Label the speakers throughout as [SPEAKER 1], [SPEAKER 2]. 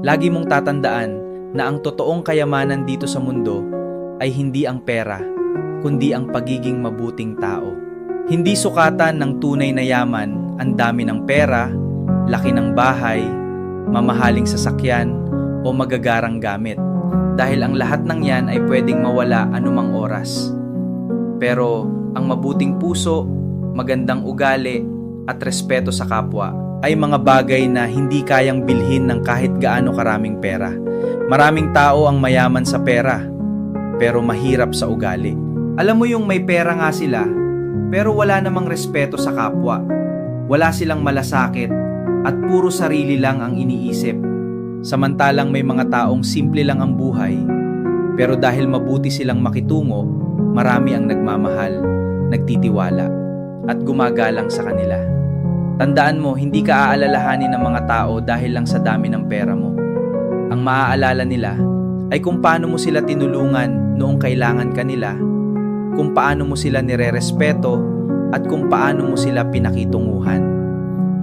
[SPEAKER 1] Lagi mong tatandaan na ang totoong kayamanan dito sa mundo ay hindi ang pera, kundi ang pagiging mabuting tao. Hindi sukatan ng tunay na yaman ang dami ng pera, laki ng bahay, mamahaling sasakyan o magagarang gamit. Dahil ang lahat ng yan ay pwedeng mawala anumang oras. Pero ang mabuting puso, magandang ugali at respeto sa kapwa ay mga bagay na hindi kayang bilhin ng kahit gaano karaming pera. Maraming tao ang mayaman sa pera, pero mahirap sa ugali. Alam mo yung may pera nga sila, pero wala namang respeto sa kapwa. Wala silang malasakit at puro sarili lang ang iniisip. Samantalang may mga taong simple lang ang buhay, pero dahil mabuti silang makitungo, marami ang nagmamahal, nagtitiwala, at gumagalang sa kanila. Tandaan mo, hindi ka aalalahanin ng mga tao dahil lang sa dami ng pera mo. Ang maaalala nila ay kung paano mo sila tinulungan noong kailangan ka nila, kung paano mo sila nirerespeto, at kung paano mo sila pinakitunguhan.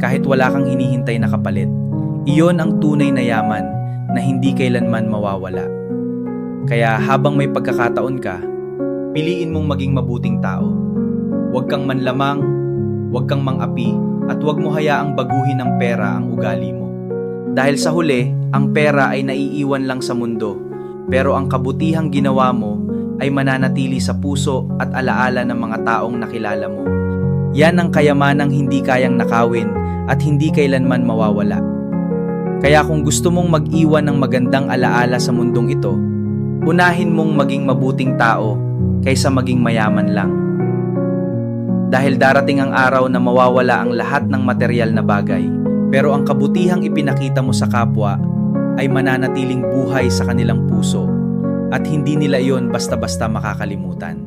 [SPEAKER 1] Kahit wala kang hinihintay na kapalit, iyon ang tunay na yaman na hindi kailanman mawawala. Kaya habang may pagkakataon ka, piliin mong maging mabuting tao. Huwag kang manlamang, huwag kang mangapi, at huwag mo hayaang baguhin ng pera ang ugali mo. Dahil sa huli, ang pera ay naiiwan lang sa mundo, pero ang kabutihang ginawa mo ay mananatili sa puso at alaala ng mga taong nakilala mo. Yan ang kayamanang hindi kayang nakawin at hindi kailanman mawawala. Kaya kung gusto mong mag-iwan ng magandang alaala sa mundong ito, unahin mong maging mabuting tao kaysa maging mayaman lang. Dahil darating ang araw na mawawala ang lahat ng material na bagay, pero ang kabutihang ipinakita mo sa kapwa ay mananatiling buhay sa kanilang puso at hindi nila iyon basta-basta makakalimutan.